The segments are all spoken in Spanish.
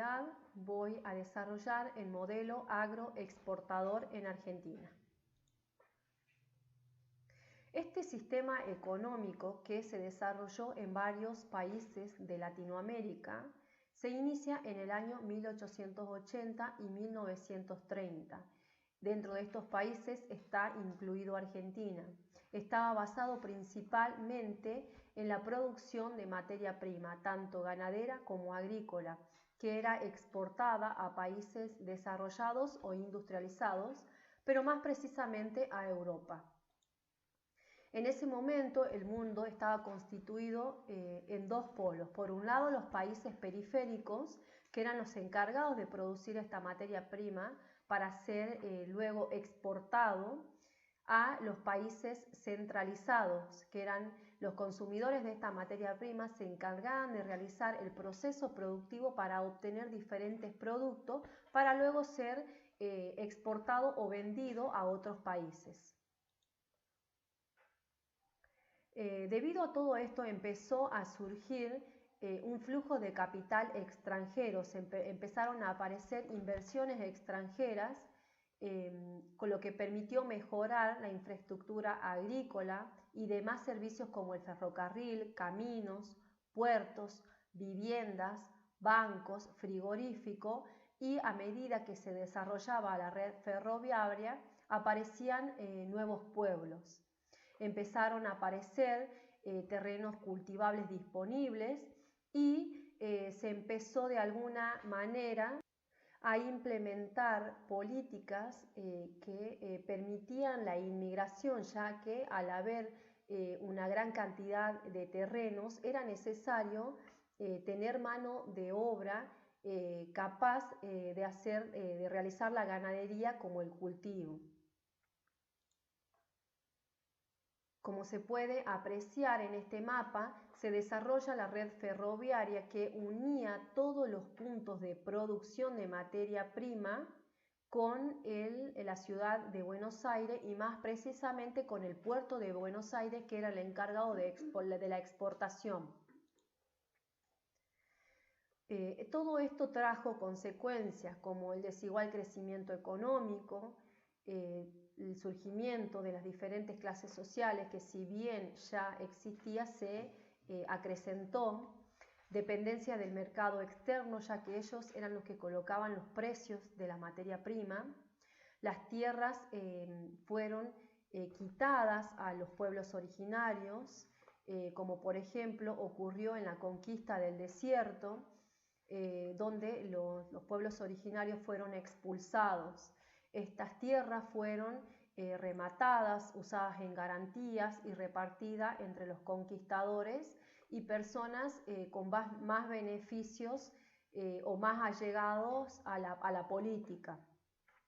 oportunidad voy a desarrollar el modelo agroexportador en Argentina. Este sistema económico, que se desarrolló en varios países de Latinoamérica, se inicia en el año 1880 y 1930. Dentro de estos países está incluido Argentina. Estaba basado principalmente en la producción de materia prima, tanto ganadera como agrícola, que era exportada a países desarrollados o industrializados, pero más precisamente a Europa. En ese momento el mundo estaba constituido en dos polos. Por un lado, los países periféricos, que eran los encargados de producir esta materia prima para ser luego exportado a los países centralizados, que eran los consumidores de esta materia prima, se encargaban de realizar el proceso productivo para obtener diferentes productos para luego ser exportado o vendido a otros países. Debido a todo esto empezó a surgir un flujo de capital extranjero, empezaron a aparecer inversiones extranjeras, con lo que permitió mejorar la infraestructura agrícola y demás servicios como el ferrocarril, caminos, puertos, viviendas, bancos, frigorífico, y a medida que se desarrollaba la red ferroviaria aparecían nuevos pueblos. Empezaron a aparecer terrenos cultivables disponibles y se empezó de alguna manera a implementar políticas que permitían la inmigración, ya que al haber una gran cantidad de terrenos era necesario tener mano de obra capaz de realizar la ganadería como el cultivo. Como se puede apreciar en este mapa, se desarrolla la red ferroviaria que unía todos los puntos de producción de materia prima con la ciudad de Buenos Aires y más precisamente con el puerto de Buenos Aires, que era el encargado de la exportación. Todo esto trajo consecuencias como el desigual crecimiento económico, el surgimiento de las diferentes clases sociales, que si bien ya existía, se acrecentó, dependencia del mercado externo, ya que ellos eran los que colocaban los precios de la materia prima. Las tierras fueron quitadas a los pueblos originarios, como por ejemplo ocurrió en la conquista del desierto, donde los pueblos originarios fueron expulsados. Estas tierras fueron rematadas, usadas en garantías y repartidas entre los conquistadores y personas con más beneficios o más allegados a la política.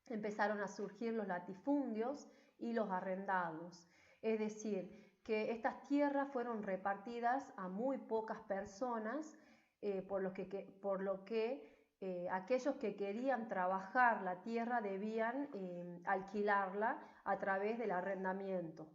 Empezaron a surgir los latifundios y los arrendados, es decir, que estas tierras fueron repartidas a muy pocas personas, por lo que aquellos que querían trabajar la tierra debían alquilarla a través del arrendamiento.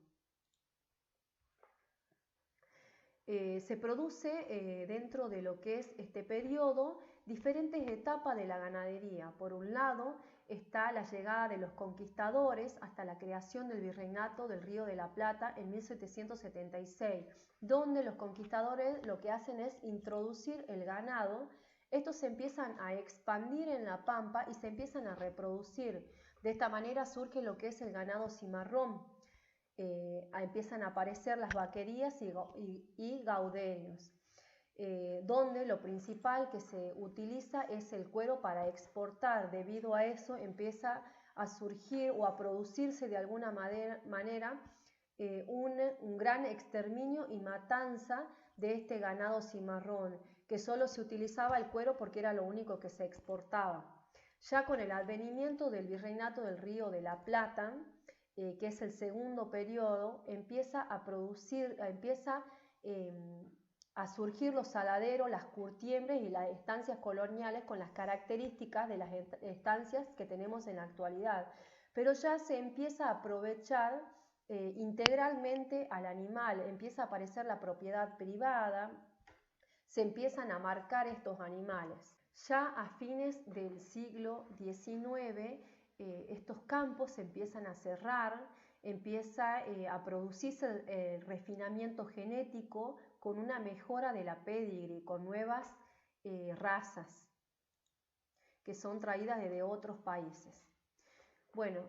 Se produce dentro de lo que es este periodo diferentes etapas de la ganadería. Por un lado está la llegada de los conquistadores hasta la creación del Virreinato del Río de la Plata en 1776, donde los conquistadores lo que hacen es introducir el ganado. Estos se empiezan a expandir en la pampa y se empiezan a reproducir. De esta manera surge lo que es el ganado cimarrón. Empiezan a aparecer las vaquerías y gauderos, donde lo principal que se utiliza es el cuero para exportar. Debido a eso empieza a surgir o a producirse de alguna manera un gran exterminio y matanza de este ganado cimarrón, que solo se utilizaba el cuero porque era lo único que se exportaba. Ya con el advenimiento del Virreinato del Río de la Plata, que es el segundo periodo, empieza a surgir los saladeros, las curtiembres y las estancias coloniales con las características de las estancias que tenemos en la actualidad. Pero ya se empieza a aprovechar integralmente al animal, empieza a aparecer la propiedad privada, se empiezan a marcar estos animales. Ya a fines del siglo XIX, estos campos se empiezan a cerrar, empieza a producirse el refinamiento genético con una mejora de la pedigree, con nuevas razas que son traídas desde otros países. Bueno,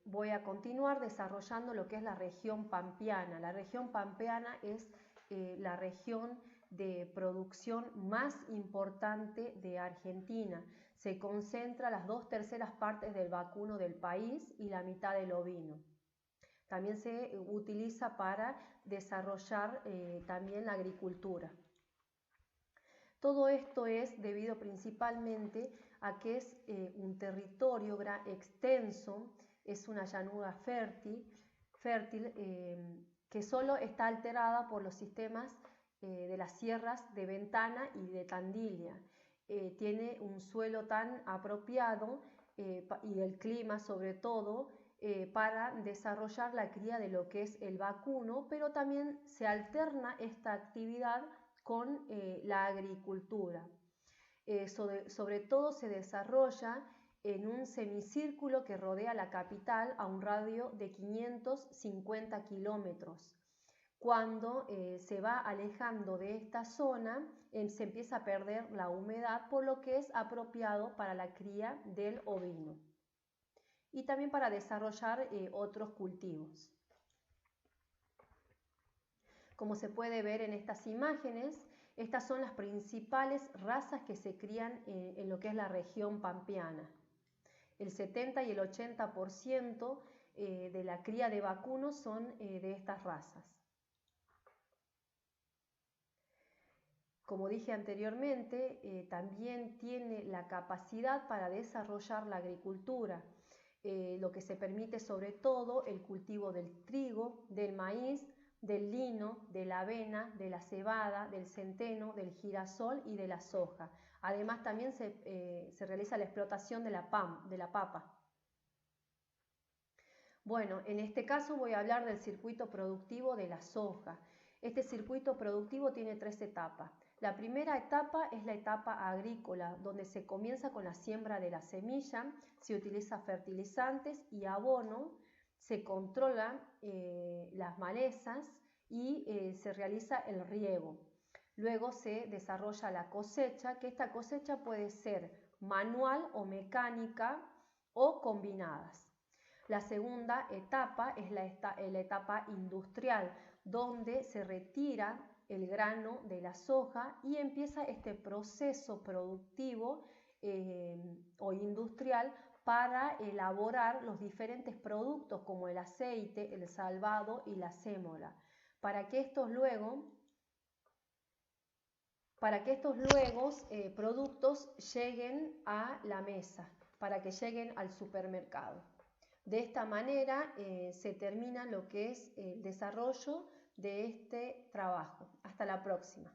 voy a continuar desarrollando lo que es la región pampeana. La región pampeana es la región de producción más importante de Argentina. Se concentra las 2/3 partes del vacuno del país y la mitad del ovino. También se utiliza para desarrollar también la agricultura. Todo esto es debido principalmente a que es un territorio extenso, es una llanura fértil que solo está alterada por los sistemas de las sierras de Ventana y de Tandilla. Tiene un suelo tan apropiado y el clima sobre todo para desarrollar la cría de lo que es el vacuno, pero también se alterna esta actividad con la agricultura. Sobre todo se desarrolla en un semicírculo que rodea la capital a un radio de 550 kilómetros. Cuando se va alejando de esta zona, se empieza a perder la humedad, por lo que es apropiado para la cría del ovino y también para desarrollar otros cultivos. Como se puede ver en estas imágenes, estas son las principales razas que se crían en lo que es la región pampeana. El 70 y el 80% de la cría de vacunos son de estas razas. Como dije anteriormente, también tiene la capacidad para desarrollar la agricultura, lo que se permite sobre todo el cultivo del trigo, del maíz, del lino, de la avena, de la cebada, del centeno, del girasol y de la soja. Además también se realiza la explotación de la papa. Bueno, en este caso voy a hablar del circuito productivo de la soja. Este circuito productivo tiene 3 etapas. La primera etapa es la etapa agrícola, donde se comienza con la siembra de la semilla, se utiliza fertilizantes y abono, se controlan las malezas y se realiza el riego. Luego se desarrolla la cosecha, que esta cosecha puede ser manual o mecánica o combinadas. La segunda etapa es la etapa industrial, donde se retira el grano de la soja y empieza este proceso productivo o industrial para elaborar los diferentes productos como el aceite, el salvado y la sémola, para que estos productos lleguen a la mesa, para que lleguen al supermercado. De esta manera se termina lo que es el desarrollo de este trabajo. Hasta la próxima.